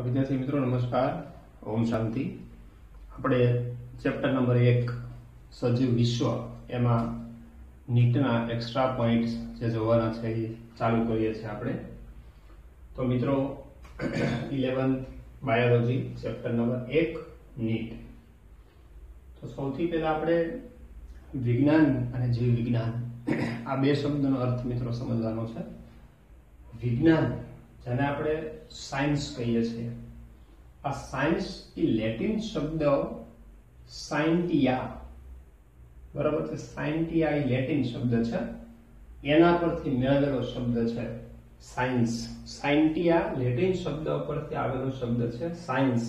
વિદ્યાર્થી મિત્રો નમસ્કાર, ઓમ શાંતિ। આપણે ચેપ્ટર નંબર 1 સજીવ વિશ્વ એમાં નીટના એક્સ્ટ્રા પોઈન્ટ્સ જે જોવાના છે એ ચાલુ કરીએ છીએ આપણે। તો મિત્રો 11th biology chapter number 1 NEET. તો સૌથી પહેલા આપણે વિજ્ઞાન અને જીવ વિજ્ઞાન આ બે શબ્દનો અર્થ મિત્રો સમજવાનો છે। વિજ્ઞાન જેને આપણે સાયન્સ કહીએ છીએ, આ સાયન્સ એ લેટિન શબ્દ સાયન્ટિયા, બરાબર છે। સાયન્ટિયા એ લેટિન શબ્દ છે, એના પરથી મેળવેલો શબ્દ છે સાયન્સ। સાયન્ટિયા લેટિન શબ્દ પરથી આવેલો શબ્દ છે સાયન્સ,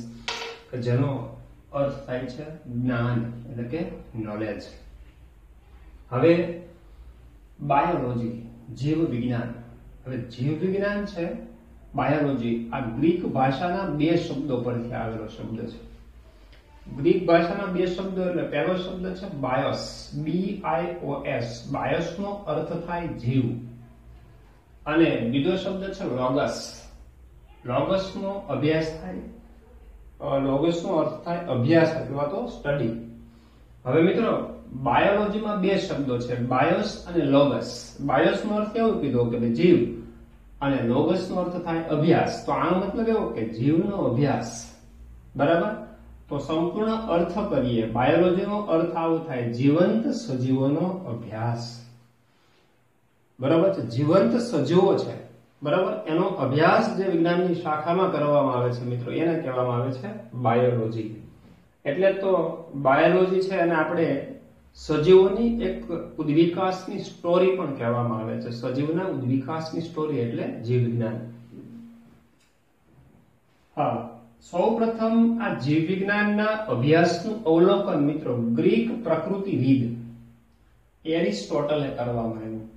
કે જેનો અર્થ થાય છે જ્ઞાન એટલે કે નોલેજ। હવે બાયોલોજી જીવ વિજ્ઞાન, હવે જીવ વિજ્ઞાન છે બાયોલોજી, આ ગ્રીક ભાષાના બે શબ્દો પરથી આવેલો શબ્દ છે। ગ્રીક ભાષાના બે શબ્દો, એટલે પહેલો શબ્દ છે બાયોસ, BIOS, બાયોસ નો અર્થ થાય જીવ, અને બીજો શબ્દ છે લોગસ, લોગસ નો અભ્યાસ થાય, લોગસ નો અર્થ થાય અભ્યાસ અથવા તો સ્ટડી। હવે મિત્રો બાયોલોજીમાં બે શબ્દો છે, બાયોસ અને લોગસ। બાયોસ નો અર્થ એવું કીધો કે જીવ, અને લોગસ નો અર્થ થાય અભ્યાસ। તો આનો મતલબ એવો કે જીવનો અભ્યાસ, બરાબર। તો સંપૂર્ણ અર્થ કરીએ, બાયોલોજીનો અર્થ આવો થાય જીવંત સજીવોનો અભ્યાસ, બરાબર છે। જીવંત સજીવો છે, બરાબર, એનો અભ્યાસ જે વિજ્ઞાનની શાખામાં કરવામાં આવે છે મિત્રો, એને કહેવામાં આવે છે બાયોલોજી। એટલે તો બાયોલોજી છે અને આપણે સજીવોની એક ઉદ્વિકાસની સ્ટોરી પણ કહેવામાં આવે છે। સજીવના ઉદ્વિકાસની સ્ટોરી એટલે જીવ વિજ્ઞાન। હા, સૌપ્રથમ આ જીવ વિજ્ઞાનના અભ્યાસનું અવલોકન મિત્રો ગ્રીક પ્રકૃતિવિદ એરિસ્ટોટલે કરવામાં આવ્યું,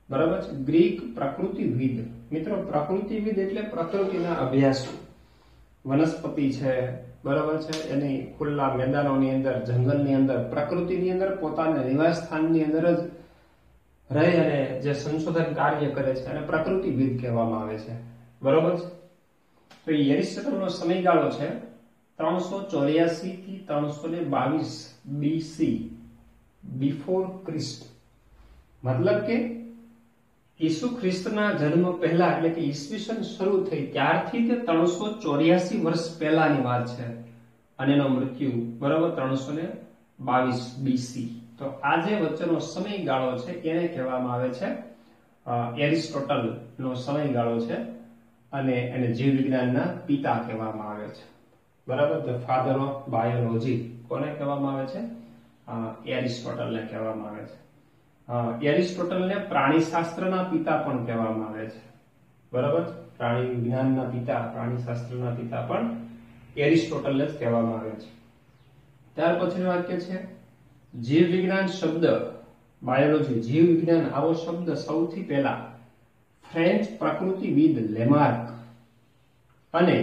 બરાબર છે। ગ્રીક પ્રકૃતિવિદ મિત્રો, પ્રકૃતિવિદ એટલે પ્રકૃતિના અભ્યાસુ, વનસ્પતિ છે, બરાબર છે, એની ખુલ્લા મેદાનોની અંદર, જંગલની અંદર, પ્રકૃતિની અંદર પોતાના નિવાસ સ્થાનની અંદર જ રહી અને જે સંશોધન કાર્ય કરે છે અને પ્રકૃતિવિદ કહેવામાં આવે છે, બરાબર છે। તો એરિસ્ટોટલનો સમયગાળો છે 384 થી 322 BC, બિફોર ક્રિસ્ટ, મતલબ કે ઈસુ ખ્રિસ્તના જન્મ પહેલા, એટલે કે ઈસવીસન શરૂ થઈ ત્યારથી તે 384 વર્ષ પહેલાની વાત છે, અને એનો મૃત્યુ બરાબર 322 BC। તો આ જે વચ્ચેનો સમયગાળો છે એને કહેવામાં આવે છે એરિસ્ટોટલ નો સમયગાળો છે, અને એને જીવ વિજ્ઞાનના પિતા કહેવામાં આવે છે, બરાબર। ધ ફાધર ઓફ બાયોલોજી કોને કહેવામાં આવે છે? એરિસ્ટોટલને કહેવામાં આવે છે। એરિસ્ટોટલને પ્રાણીશાસ્ત્રના પિતા પણ કહેવામાં આવે છે, બરાબર। પ્રાણી વિજ્ઞાનના પિતા, પ્રાણીશાસ્ત્રના પિતા પણ એરિસ્ટોટલને જ કહેવામાં આવે છે। ત્યાર પછીનું વાક્ય છે જીવ વિજ્ઞાન શબ્દ, બાયોલોજી જીવ વિજ્ઞાન આવો શબ્દ સૌથી પહેલા ફ્રેન્ચ પ્રકૃતિવિદ લેમાર્ક અને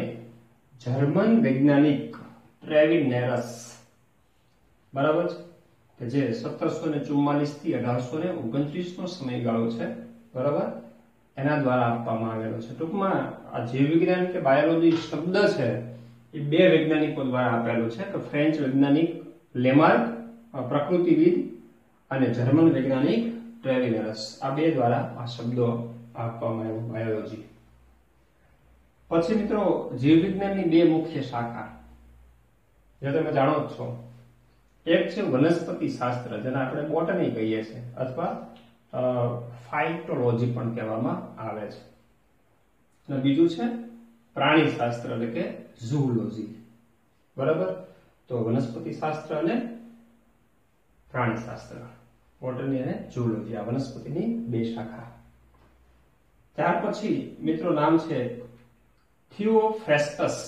જર્મન વૈજ્ઞાનિક ટ્રેવિનેરસ, બરાબર છે, કે જે 1744 થી 1829 નો સમયગાળો છે, બરાબર, એના દ્વારા આપવામાં આવેલો છે। ટૂંકમાં આ જીવ વિજ્ઞાન કે બાયોલોજી શબ્દ છે એ બે વૈજ્ઞાનિકો દ્વારા આપેલો છે, કે ફ્રેન્ચ વૈજ્ઞાનિક લેમાર્ક પ્રકૃતિવિદ અને જર્મન વૈજ્ઞાનિક ટ્રેવિનેરસ, આ બે દ્વારા આ શબ્દો આપવામાં આવ્યો બાયોલોજી। પછી મિત્રો જીવ વિજ્ઞાનની બે મુખ્ય શાખા જે તમે જાણો જ છો, એક છે વનસ્પતિ શાસ્ત્ર, જેને આપણે બોટની કહીએ છીએ અથવા ફાઇટોલોજી પણ કહેવામાં આવે છે, અને બીજું છે પ્રાણી શાસ્ત્ર એટલે કે ઝૂઓલોજી, બરાબર। તો વનસ્પતિ શાસ્ત્ર અને પ્રાણી શાસ્ત્ર, બોટની અને ઝૂઓલોજી, આ વનસ્પતિની બે શાખા। ત્યાર પછી મિત્રો નામ છે થિયોફ્રેસ્ટસ।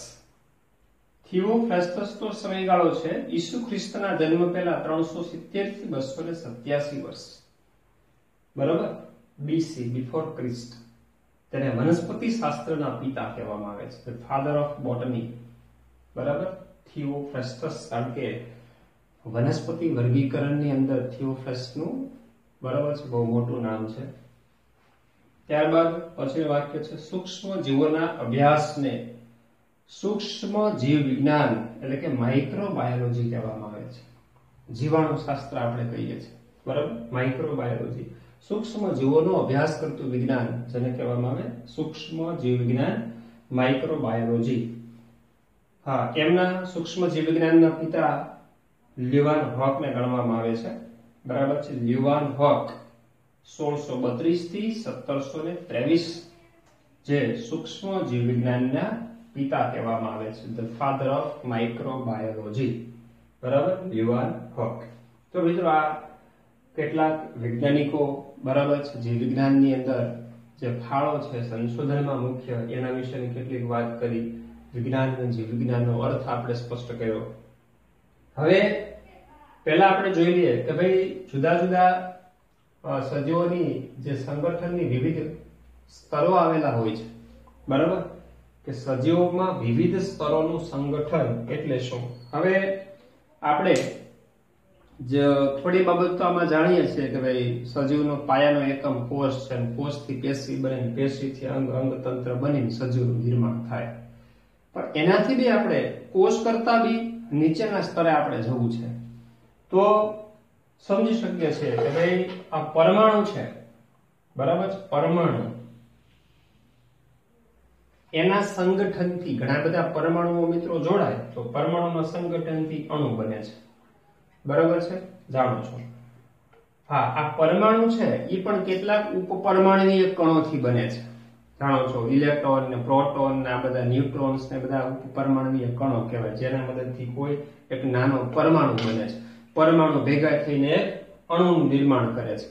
થિયોફ્રેસ્ટસ નો સમયગાળો છે ઈસુ ખ્રિસ્તના જન્મ પહેલા 370 થી 287 વર્ષ, બરાબર, BC, બિફોર ક્રિસ્ટ। તેને વનસ્પતિ શાસ્ત્રના પિતા કહેવામાં આવે છે, ફાધર ઓફ બોટની, બરાબર। થિયોફ્રેસ્ટસ, કારણ કે વનસ્પતિ વર્ગીકરણની અંદર થિયોફ્રેસ્ટનું, બરાબર છે, બહુ મોટું નામ છે। ત્યારબાદ પછીનું વાક્ય છે સૂક્ષ્મ જીવોના અભ્યાસને સૂક્ષ્મ જીવ વિજ્ઞાન એટલે કે માઇક્રોબાયોલોજી કહેવામાં આવે છે. જીવાણુ શાસ્ત્ર આપણે કહીએ છીએ, બરાબર. માઇક્રોબાયોલોજી સૂક્ષ્મ જીવોનો અભ્યાસ કરતું વિજ્ઞાન, જેને કહેવામાં આવે સૂક્ષ્મ જીવ વિજ્ઞાન, માઇક્રોબાયોલોજી. હા, એમના સૂક્ષ્મ જીવ વિજ્ઞાનના પિતા લ્યુવાન હોકને ગણવામાં આવે છે, બરાબર છે. લ્યુવાન હોક 1632 થી 1723 જે સૂક્ષ્મ જીવ વિજ્ઞાનના પિતા કહેવામાં આવે છે, ધ ફાધર ઓફ માઇક્રોબાયોલોજી, બરાબર, લ્યુવાન હોક. તો મિત્રો આ કેટલાક વૈજ્ઞાનિકો, બરાબર છે, જીવ વિજ્ઞાનની અંદર જે ફાળો છે સંશોધનમાં મુખ્ય, એના વિશેની કેટલીક વાત કરી. વિજ્ઞાન અને જીવ વિજ્ઞાનનો અર્થ આપણે સ્પષ્ટ કર્યો. હવે પહેલા આપણે જોઈ લઈએ કે ભાઈ જુદા જુદા સજીવોની જે સંગઠનની વિવિધ સ્તરો આવેલા હોય છે, બરાબર, કે સજીવોમાં વિવિધ સ્તરોનું સંગઠન એટલે શું. હવે આપણે થોડી બાબત તો આમાં જાણીએ છીએ કે ભાઈ સજીવનો પાયાનો એકમ કોષ છે, કોષથી પેશી બને, પેશીથી અંગ, અંગતંત્ર બનીને સજીવનું નિર્માણ થાય. પણ એનાથી બી આપણે કોષ કરતા બી નીચેના સ્તરે આપણે જવું છે તો સમજી શકીએ છીએ કે ભાઈ આ પરમાણુ છે, બરાબર છે. પરમાણુ એના સંગઠનથી ઘણા બધા પરમાણુઓ મિત્રો જોડાય તો પરમાણુના સંગઠનથી અણુ બને છે, બરાબર છે, જાણો છો. હા, આ પરમાણુ છે એ પણ કેટલાક ઉપપરમાણુય કણોથી બને છે, જાણો છો. ઇલેક્ટ્રોન ને પ્રોટોન ને આ બધા ન્યુટ્રોન્સ ને બધા ઉપપરમાણુય કણો કહેવાય, જેના મદદથી કોઈ એક નાનો પરમાણુ બને છે. પરમાણુ ભેગા થઈને એક અણુનું નિર્માણ કરે છે.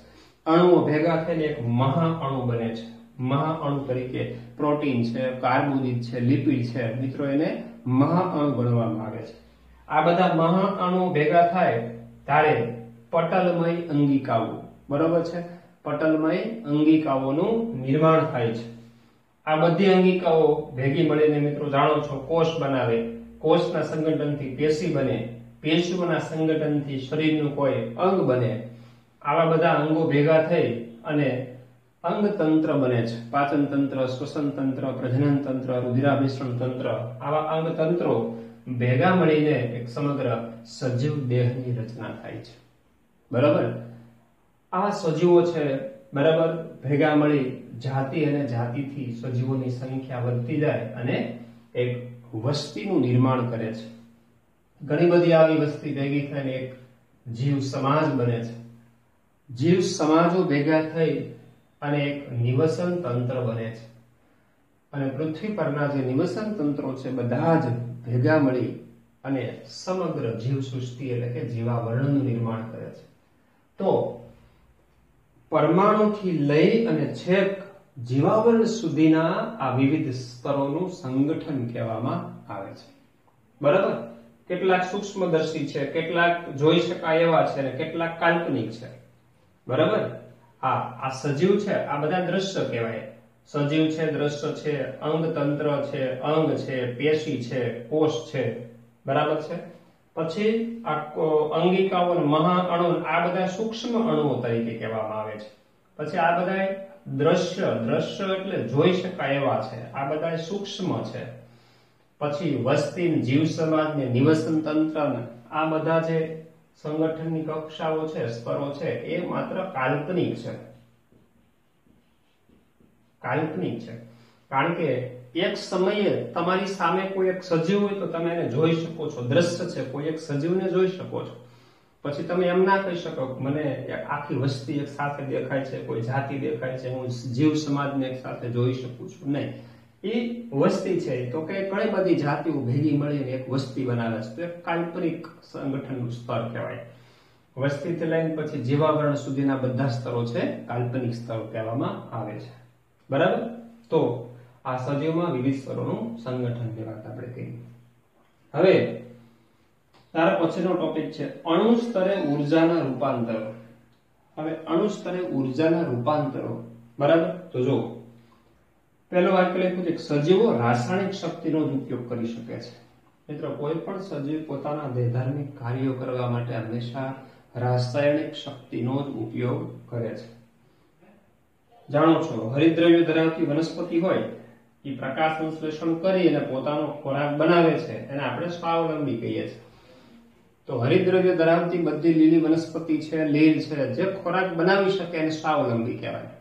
અણુઓ ભેગા થઈને એક મહાઅણુ બને છે. મહાઅણુ તરીકે પ્રોટીન છે, કાર્બોદિત છે, લિપિડ છે, મિત્રો એને મહાઅણુ ગણવામાં આવે છે. આ બધા મહાઅણુઓ ભેગા થાય ત્યારે પટલમય અંગિકાઓ, બરાબર છે, પટલમય અંગિકાઓનું નિર્માણ થાય છે. આ બધી અંગિકાઓ ભેગી મળીને મિત્રો જાણો છો કોષ બનાવે. કોષના સંગઠનથી પેશી બને, પેશીઓના સંગઠનથી શરીરનું કોઈ અંગ બને. આવા બધા અંગો ભેગા થઈ અને અંગતંત્ર બને છે. પાચન તંત્ર, શ્વસન તંત્ર, પ્રજનન તંત્ર, રુધિરાભિસરણ તંત્ર, આવા અંગતંત્રો ભેગા મળીને એક સમગ્ર સજીવ દેહની રચના થાય છે, બરાબર. આવા સજીવો છે, બરાબર, ભેગા મળી જાતિ અને જાતિથી સજીવોની સંખ્યા વધતી જાય અને એક વસ્તીનું નિર્માણ કરે છે. ઘણી બધી આવી વસ્તી ભેગી થઈને એક જીવ સમાજ બને છે. જીવ સમાજો ભેગા થઈ અને એક નિવસન તંત્ર બને છે. અને પૃથ્વી પરના જે નિવસન તંત્રો છે બધા જ ભેગા મળી અને સમગ્ર જીવ સૃષ્ટિ એટલે કે જીવાવરણનું નિર્માણ કરે છે. તો પરમાણુથી લઈ અને છેક જીવાવરણ સુધીના આ વિવિધ સ્તરોનું સંગઠન કહેવામાં આવે છે, બરાબર. કેટલાક સૂક્ષ્મદર્શી છે, કેટલાક જોઈ શકાય એવા છે અને કેટલાક કાલ્પનિક છે, બરાબર. હા, આ સજીવ છે, આ બધા દ્રશ્ય કહેવાય. સજીવ છે, દ્રશ્ય છે, અંગતંત્ર છે, અંગ છે, પેશી છે, કોષ છે, બરાબર છે. પછી આ અંગિકાઓ અને મહાઅણુ, આ બધા સૂક્ષ્મ અણુઓ તરીકે કહેવામાં આવે છે. પછી આ બધા દ્રશ્ય એટલે જોઈ શકાય એવા છે, આ બધા સૂક્ષ્મ છે. પછી વસ્તી, જીવ સમાજ ને નિવસન તંત્ર, આ બધા જે સંગઠનની કક્ષાઓ છે, સ્તરો છે, એ માત્ર કાલ્પનિક છે. કાલ્પનિક છે કારણ કે એક સમયે તમારી સામે કોઈ એક સજીવ હોય તો તમે એને જોઈ શકો છો, દ્રશ્ય છે, કોઈ એક સજીવને જોઈ શકો છો. પછી તમે એમ ના કહી શકો મને આખી વસ્તી એક સાથે દેખાય છે, કોઈ જાતિ દેખાય છે, હું જીવ સમાજને એક સાથે જોઈ શકું છું, નહીં. એ વસ્તી છે તો કે ઘણી બધી જાતિઓ ભેગી મળીને એક વસ્તી બનાવે છે, તો એક કાલ્પનિક સંગઠનનું સ્તર કહેવાય. વસ્તીથી લઈને પછી જીવાવરણ સુધીના બધા સ્તરો છે કાલ્પનિક સ્તરો કહેવામાં આવે છે, બરાબર. તો આ સજીવમાં વિવિધ સ્તરોનું સંગઠનની વાત આપણે કરી. હવે તારા પછીનો ટોપિક છે અણુ સ્તરે ઊર્જાના રૂપાંતરો. હવે અણુ સ્તરે ઊર્જાના રૂપાંતરો, બરાબર. તો જો પહેલો વાક્ય લખ્યું છે સજીવો રાસાયણિક શક્તિનો જ ઉપયોગ કરી શકે છે. મિત્રો, કોઈ પણ સજીવ પોતાના દેહધાર્મિક કાર્યો કરવા માટે હંમેશા રાસાયણિક શક્તિનો જ ઉપયોગ કરે છે. જાણો છો, હરિતદ્રવ્ય ધરાવતી વનસ્પતિ હોય એ પ્રકાશ સંશ્લેષણ કરી અને પોતાનો ખોરાક બનાવે છે એને આપણે સ્વાવલંબી કહીએ છીએ. તો હરિતદ્રવ્ય ધરાવતી બધી લીલી વનસ્પતિ છે, લીલ છે, જે ખોરાક બનાવી શકે એને સ્વાવલંબી કહેવાય.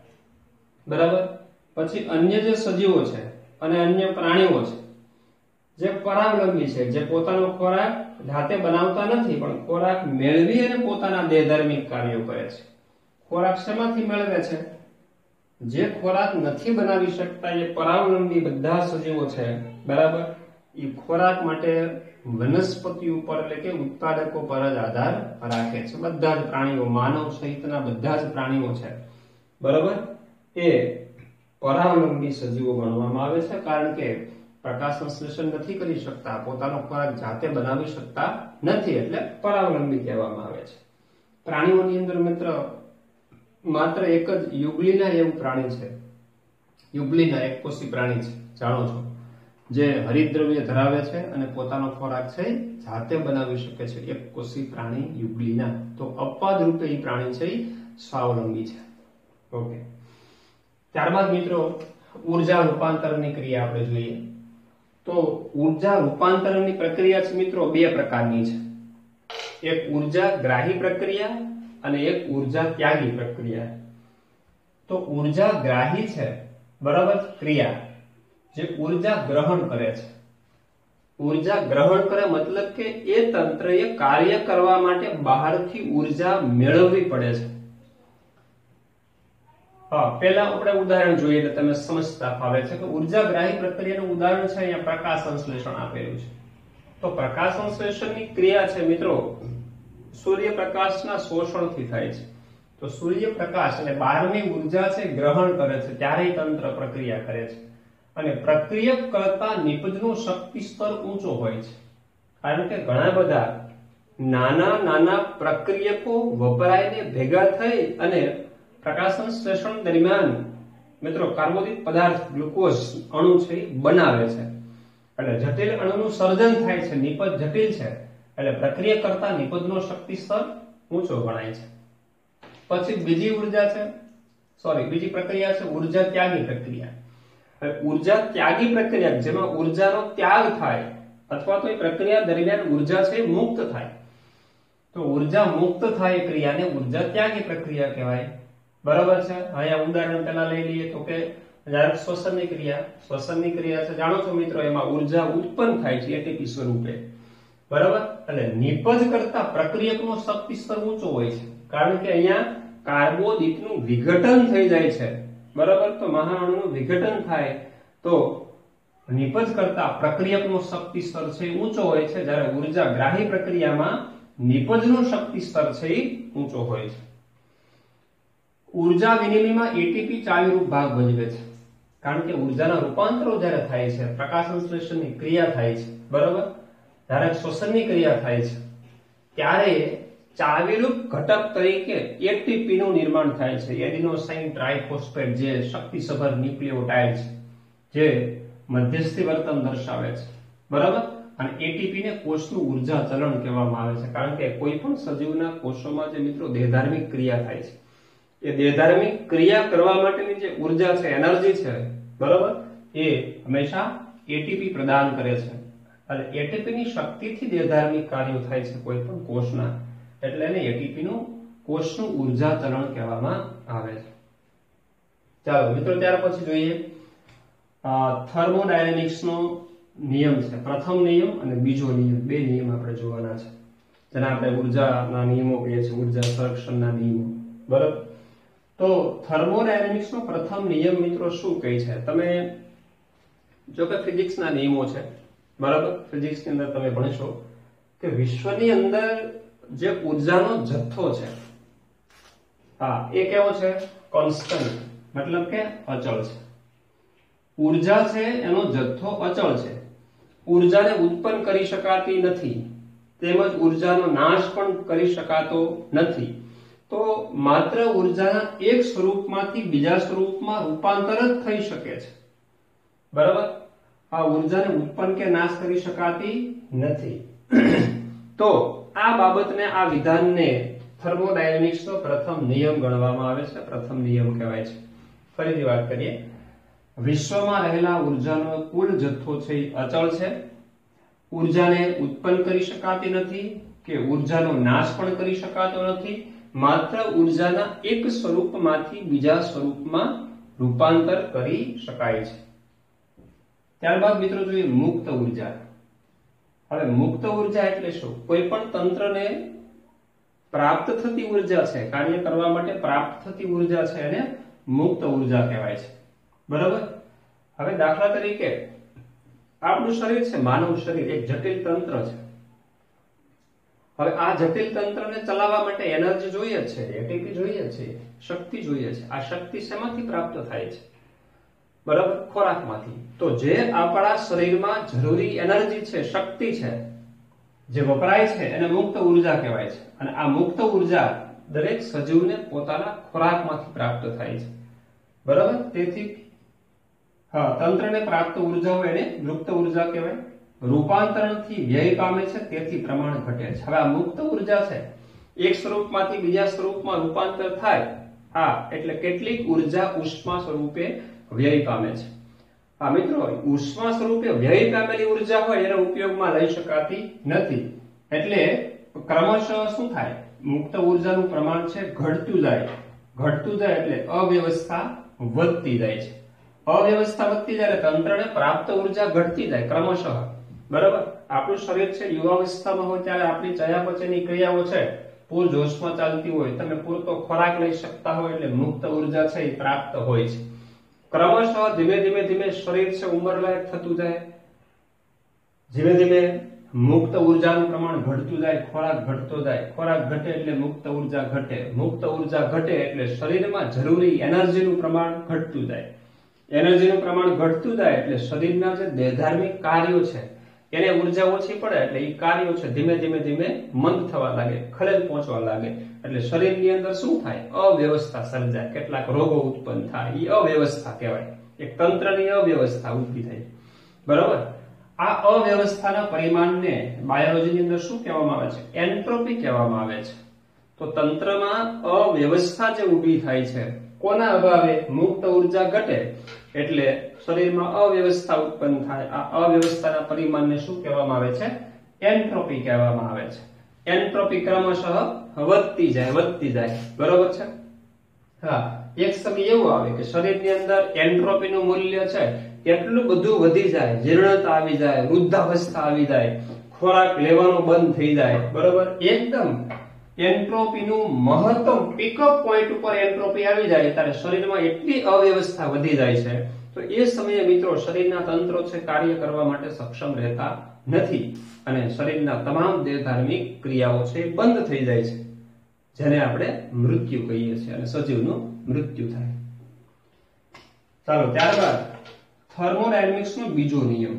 બરાબર. પછી અન્ય જે સજીવો છે અને અન્ય પ્રાણીઓ છે જે પરાવલંબી છે, જે પોતાનો ખોરાક જાતે બનાવતા નથી પણ ખોરાક મેળવી અને પોતાના દેહધાર્મિક કાર્યો કરે છે. ખોરાક શેમાંથી મેળવે છે? જે ખોરાક નથી બનાવી શકતા એ પરાવલંબી બધા સજીવો છે, બરાબર, એ ખોરાક માટે વનસ્પતિ ઉપર એટલે કે ઉત્પાદકો પર જ આધાર રાખે છે. બધા જ પ્રાણીઓ, માનવ સહિતના બધા જ પ્રાણીઓ છે, બરાબર, એ પરાવલંબી સજીવો ગણવામાં આવે છે. કારણ કે પ્રકાશ સંશ્લેષણ નથી કરી શકતા, પોતાનો ખોરાક જાતે બનાવી શકતા નથી, એટલે પરાવલંબી કહેવામાં આવે છે. પ્રાણીઓની અંદર મિત્ર માત્ર એક જ યુગલીના એવું પ્રાણી છે, યુગલીના એકકોષી પ્રાણી છે, જાણો છો, જે હરિતદ્રવ્ય ધરાવે છે અને પોતાનો ખોરાક છે જાતે બનાવી શકે છે. એકકોષી પ્રાણી યુગલીના. તો અપવાદ રૂપે એ પ્રાણી છે એ સ્વાવલંબી છે. ઓકે. ત્યારબાદ મિત્રો ઉર્જા રૂપાંતરની ક્રિયા આપણે જોઈએ. તો ઉર્જા રૂપાંતરની પ્રક્રિયા છે મિત્રો બે પ્રકારની છે. એક ઉર્જા ગ્રાહી પ્રક્રિયા અને એક ઉર્જા ત્યાગી પ્રક્રિયા. તો ઉર્જા ગ્રાહી છે, બરાબર, ક્રિયા જે ઉર્જા ગ્રહણ કરે છે. ઉર્જા ગ્રહણ કરે મતલબ કે એ તંત્રએ કાર્ય કરવા માટે બહારથી ઉર્જા મેળવવી પડે છે. પહેલા આપણે ઉદાહરણ જોઈએ એટલે તમે સમજતા ફાવે છે કે ઉર્જા ગ્રાહી પ્રક્રિયાનું ઉદાહરણ છે અહીંયા પ્રકાશ સંશ્લેષણ આપેલું છે. તો પ્રકાશ સંશ્લેષણની ક્રિયા છે મિત્રો સૂર્યપ્રકાશના શોષણથી થાય છે. તો સૂર્યપ્રકાશ અને બહારની ઉર્જા છે ગ્રહણ કરે છે ત્યારે તંત્ર પ્રક્રિયા કરે છે. અને પ્રક્રિયક કરતા નિપજનું શક્તિ સ્તર ઊંચો હોય છે. કારણ કે ઘણા બધા નાના નાના પ્રક્રિયકો વપરાઈને ભેગા થઈ અને પ્રકાશ સંશ્લેષણ દરમિયાન મિત્રો કાર્બોદિત પદાર્થ ગ્લુકોઝ અણુ છે બનાવે છે. એટલે જટિલ અણુનું સર્જન થાય છે, નિપજ જટિલ છે, એટલે પ્રક્રિયા કરતા નિપજનો શક્તિ સ્તર ઊંચો ગણાય છે. પછી બીજી પ્રક્રિયા છે ઉર્જા ત્યાગી પ્રક્રિયા. ઉર્જા ત્યાગી પ્રક્રિયા જેમાં ઉર્જાનો ત્યાગ થાય અથવા તો એ પ્રક્રિયા દરમિયાન ઉર્જા છે મુક્ત થાય. તો ઉર્જા મુક્ત થાય ક્રિયાને ઉર્જા ત્યાગી પ્રક્રિયા કહેવાય. બરાબર છે. અહીંયા ઉદાહરણ પહેલા લઈ લઈએ તો કે શ્વસનની ક્રિયા છે, જાણો છો મિત્રો, એમાં ઉર્જા ઉત્પન્ન થાય છે એટીપી સ્વરૂપે, બરાબર. એટલે નિપજ કરતા પ્રક્રિયકનો શક્તિ સ્તર ઊંચો હોય છે. કારણ કે અહીંયા કાર્બોદિતનું વિઘટન થઈ જાય છે, બરાબર. તો મહાઅણુનું વિઘટન થાય તો નિપજ કરતા પ્રક્રિયકનો શક્તિ સ્તર છે ઊંચો હોય છે, જ્યારે ઉર્જા ગ્રાહી પ્રક્રિયામાં નિપજનો શક્તિ સ્તર છે એ ઊંચો હોય છે. ઉર્જા વિનિમયમાં એટીપી ચાવીરૂપ ભાગ ભજવે છે. કારણ કે ઉર્જાના રૂપાંતરો જ્યારે થાય છે, પ્રકાશ સંશ્લેષણની ક્રિયા થાય છે, બરાબર, જ્યારે શ્વસનની ક્રિયા થાય છે ત્યારે ચાવીરૂપ ઘટક તરીકે એટીપી નું નિર્માણ થાય છે. એડિનોસાઇન ટ્રાઇફોસ્ફેટ જે શક્તિસભર ન્યુક્લિયોટાઇડ છે, જે મધ્યસ્થી વર્તન દર્શાવે છે, બરાબર. અને એટીપી ને કોષનું ઉર્જા ચલણ કહેવામાં આવે છે. કારણ કે કોઈ પણ સજીવના કોષોમાં જે મિત્રો દેહધાર્મિક ક્રિયા થાય છે, એ દેહધાર્મિક ક્રિયા કરવા માટેની જે ઉર્જા છે, એનર્જી છે, બરાબર, એ હંમેશા એટીપી પ્રદાન કરે છે. અને એટીપી ની શક્તિથી દેહધાર્મિક કાર્યો થાય છે કોઈ પણ કોષના, એટલે એને એટીપી નું કોષનું ઉર્જા ચલણ કહેવામાં આવે છે. ચાલો મિત્રો, ત્યાર પછી જોઈએ થર્મોડાયનેમિક્સ નો નિયમ છે. પ્રથમ નિયમ અને બીજો નિયમ, બે નિયમ આપણે જોવાના છે, જેને આપણે ઉર્જાના નિયમો કહીએ છીએ, ઉર્જા સંરક્ષણના નિયમો, બરાબર. તો થર્મોડાયનેમિક્સ નો પ્રથમ નિયમ મિત્રો શું કહે છે? તમે જો કે ફિઝિક્સના નિયમો છે, બરાબર, ફિઝિક્સની અંદર તમે ભણશો કે વિશ્વની અંદર જે ઉર્જાનો જથ્થો છે, એ કેવો છે? કોન્સ્ટન્ટ, મતલબ કે અચળ છે. ઉર્જા છે એનો જથ્થો અચળ છે. ઉર્જાને ઉત્પન્ન કરી શકાતી નથી, તેમજ ઉર્જાનો નાશ પણ કરી શકાતો નથી. તો માત્ર ઉર્જાના એક સ્વરૂપમાંથી બીજા સ્વરૂપમાં રૂપાંતર જ થઈ શકે છે, બરાબર. આ ઉર્જાને ઉત્પન્ન કે નાશ કરી શકાતી નથી. તો આ બાબતને, આ વિધાનને થર્મોડાયનેમિક્સનો પ્રથમ નિયમ ગણવામાં આવે છે, પ્રથમ નિયમ કહેવાય છે. ફરીથી વાત કરીએ વિશ્વમાં રહેલા ઉર્જાનો કુલ જથ્થો છે એ અચળ છે, ઉર્જાને ઉત્પન્ન કરી શકાતી નથી કે ઉર્જાનો નાશ પણ કરી શકાતો નથી, માત્ર ઉર્જાના એક સ્વરૂપમાંથી બીજા સ્વરૂપમાં રૂપાંતર કરી શકાય છે. ત્યારબાદ મિત્રો જોઈએ મુક્ત ઉર્જા. હવે મુક્ત ઉર્જા એટલે શું? કોઈ પણ તંત્રને પ્રાપ્ત થતી ઉર્જા છે, કાર્ય કરવા માટે પ્રાપ્ત થતી ઉર્જા છે એને મુક્ત ઉર્જા કહેવાય છે. બરાબર. હવે દાખલા તરીકે આપણું શરીર છે, માનવ શરીર એક જટિલ તંત્ર છે. હવે આ જટિલ તંત્રને ચલાવવા માટે એનર્જી જોઈએ છે, એટીપી જોઈએ છે, શક્તિ જોઈએ છે. આ શક્તિ શેમાંથી પ્રાપ્ત થાય છે? બરાબર, ખોરાકમાંથી. તો જે આપણા શરીરમાં જરૂરી એનર્જી છે, શક્તિ છે, જે વપરાય છે એને મુક્ત ઉર્જા કહેવાય છે. અને આ મુક્ત ઉર્જા દરેક સજીવને પોતાના ખોરાકમાંથી પ્રાપ્ત થાય છે. બરાબર. તેથી તંત્રને પ્રાપ્ત ઉર્જા હોય એને મુક્ત ઉર્જા કહેવાય. રૂપાંતરણથી વ્યય પામે છે, તેથી પ્રમાણ ઘટે છે. હવે આ મુક્ત ઉર્જા છે, એક સ્વરૂપમાંથી બીજા સ્વરૂપમાં રૂપાંતર થાય, એટલે કેટલીક ઉર્જા ઉષ્મા સ્વરૂપે વ્યય પામે છે. મિત્રો, ઉષ્મા સ્વરૂપે વ્યય પામેલી ઉર્જા હોય એને ઉપયોગમાં લઈ શકાતી નથી. એટલે ક્રમશઃ શું થાય? મુક્ત ઉર્જાનું પ્રમાણ છે ઘટતું જાય. ઘટતું જાય એટલે અવ્યવસ્થા વધતી જાય છે. અવ્યવસ્થા વધતી જાય એટલે તંત્રને પ્રાપ્ત ઉર્જા ઘટતી જાય ક્રમશઃ. બરાબર. આપણું શરીર છે યુવાવસ્થામાં હોય ત્યારે આપણી ચયાપચયની ક્રિયાઓ છે પૂર જોશમાં ચાલતી હોય, તમે પૂરતો ખોરાક લઈ શકતા હોય એટલે મુક્ત ઉર્જા છે એ પ્રાપ્ત હોય છે. ક્રમશઃ ધીમે ધીમે શરીર છે ઉંમરલાયક થતું જાય, ધીમે ધીમે મુક્ત ઉર્જાનું પ્રમાણ ઘટતું જાય, ખોરાક ઘટતો જાય, ખોરાક ઘટે એટલે મુક્ત ઉર્જા ઘટે, મુક્ત ઉર્જા ઘટે એટલે શરીરમાં જરૂરી એનર્જીનું પ્રમાણ ઘટતું જાય, એનર્જીનું પ્રમાણ ઘટતું જાય એટલે શરીરના જે દેહધાર્મિક કાર્યો છે એને ઉર્જા ઓછી પડે એટલે એ કાર્યો છે ધીમે ધીમે મંદ થવા લાગે, ખલેલ પહોંચવા લાગે. એટલે શરીરની અંદર શું થાય? અવ્યવસ્થા સર્જાય, કેટલાક રોગો ઉત્પન્ન થાય. એ અવ્યવસ્થા કહેવાય. એક તંત્રની અવ્યવસ્થા ઊભી થઈ. બરાબર. આ અવ્યવસ્થાના પરિમાણને બાયોલોજીની અંદર શું કહેવામાં આવે છે? એન્ટ્રોપી કહેવામાં આવે છે. તો તંત્રમાં અવ્યવસ્થા જે ઊભી થાય છે કોના અભાવે? મુક્ત ઉર્જા ઘટે એટલે શરીરમાં અવ્યવસ્થા ઉત્પન્ન થાય. આ અવ્યવસ્થાના પરિમાણને શું કહેવામાં આવે છે? એન્ટ્રોપી કહેવામાં આવે છે. એન્ટ્રોપી ક્રમશઃ વધતી જાય. બરોબર છે. એક સમય એવો આવે કે શરીરની અંદર એન્ટ્રોપીનું મૂલ્ય છે એટલું બધું વધી જાય, જીર્ણતા આવી જાય, વૃદ્ધાવસ્થા આવી જાય, ખોરાક લેવાનો બંધ થઈ જાય. બરોબર. એકદમ એન્ટ્રોપીનું મહત્તમ પીકઅપ પોઈન્ટ ઉપર એન્ટ્રોપી આવી જાય ત્યારે શરીરમાં એટલી અવ્યવસ્થા વધી જાય છે તો એ સમયે મિત્રો શરીરના તંત્રો છે કાર્ય કરવા માટે સક્ષમ રહેતા નથી અને શરીરના તમામ દેહધાર્મિક ક્રિયાઓ છે બંધ થઈ જાય છે, જેને આપણે મૃત્યુ કહીએ છીએ અને સજીવનું મૃત્યુ થાય. ચાલો ત્યારબાદ થર્મોડાયનેમિક્સનો બીજો નિયમ.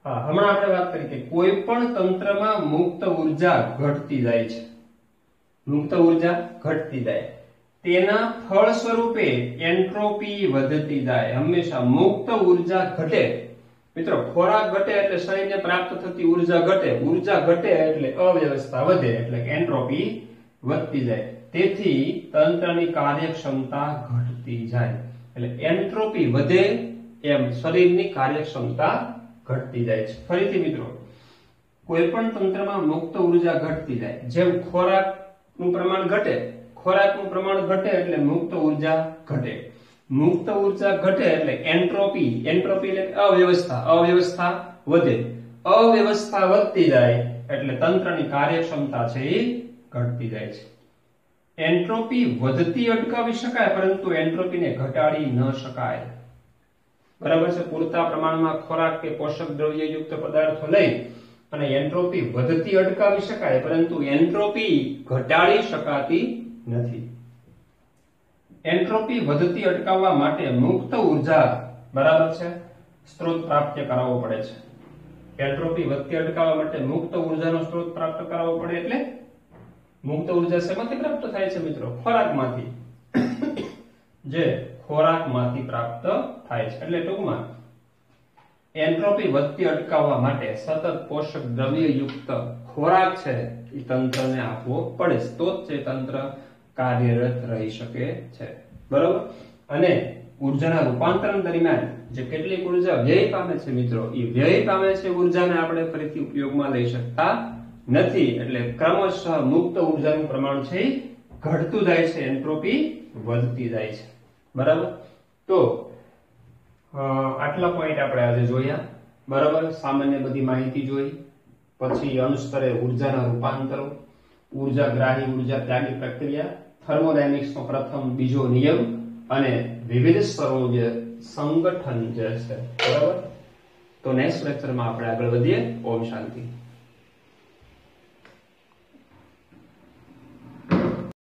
હમણાં આપણે વાત કરી કે કોઈ પણ તંત્રમાં મુક્ત ઉર્જા ઘટતી જાય છે, મુક્ત ઉર્જા ઘટતી જાય, તેના ફળ સ્વરૂપે એન્ટ્રોપી વધતી જાય. હંમેશા મુક્ત ઉર્જા ઘટે મિત્રો, ખોરાક ઘટે એટલે શરીરને પ્રાપ્ત થતી ઉર્જા ઘટે, ઉર્જા ઘટે એટલે અવ્યવસ્થા વધે એટલે કે એન્ટ્રોપી વધતી જાય. તેથી તંત્રની કાર્યક્ષમતા ઘટતી જાય. એટલે એન્ટ્રોપી વધે એમ શરીરની કાર્યક્ષમતા ઘટતી જાય છે. ફરીથી મિત્રો, કોઈ પણ તંત્રમાં મુક્ત ઉર્જા ઘટતી જાય. જેમ ખોરાકનું પ્રમાણ ઘટે, ખોરાકનું પ્રમાણ ઘટે એટલે મુક્ત ઉર્જા ઘટે, મુક્ત ઉર્જા ઘટે એટલે એન્ટ્રોપી એટલે અવ્યવસ્થા વધે, અવ્યવસ્થા વધતી જાય એટલે તંત્રની કાર્યક્ષમતા છે એ ઘટતી જાય છે. એન્ટ્રોપી વધતી અટકાવી શકાય પરંતુ એન્ટ્રોપીને ઘટાડી ન શકાય. બરાબર છે. પૂરતા પ્રમાણમાં ખોરાક કે પોષક દ્રવ્ય યુક્ત પદાર્થો લઈ અને એન્ટ્રોપી વધતી અટકાવી શકાય પરંતુ એન્ટ્રોપી ઘટાડી શકાતી નથી. એન્ટ્રોપી વધતી અટકાવવા માટે મુક્ત ઉર્જા બરાબર છે સ્ત્રોત પ્રાપ્ત કરાવવો પડે છે. એન્ટ્રોપી વધતી અટકાવવા માટે મુક્ત ઉર્જાનો સ્ત્રોત પ્રાપ્ત કરાવવો પડે. એટલે મુક્ત ઉર્જા શેમાંથી પ્રાપ્ત થાય છે મિત્રો? ખોરાકમાંથી. જે ખોરાકમાંથી પ્રાપ્ત થાય છે. એટલે ટૂંકમાં એન્ટ્રોપી વધતી અટકાવવા માટે સતત પોષક દ્રવ્ય યુક્ત ખોરાક છે એ તંત્રને આપવો પડે તો જ તે તંત્ર કાર્યરત રહી શકે છે. બરોબર. અને ઉર્જાના રૂપાંતરણ દરમિયાન જે કેટલીક ઉર્જા વ્યય પામે છે મિત્રો, એ વ્યય પામે છે ઉર્જાને આપણે ફરીથી ઉપયોગમાં લઈ શકતા નથી. એટલે ક્રમશઃ મુક્ત ઉર્જાનું પ્રમાણ છે એ ઘટતું જાય છે, એન્ટ્રોપી વધતી જાય છે. બરાબર. તો આટલા પોઈન્ટ આપણે આજે જોયા. બરાબર. સામાન્ય બધી માહિતી જોઈ, પછી અણુસ્તરે ઉર્જાના રૂપાંતરો, ઉર્જા ગ્રાહી ઉર્જા ત્યાગી પ્રક્રિયા, થર્મોડાયનેમિક્સનો પ્રથમ બીજો નિયમ અને વિવિધ સ્તરોનું જે સંગઠન જે છે. બરાબર. તો નેક્સ્ટ લેક્ચરમાં આપણે આગળ વધીએ. ઓમ શાંતિ.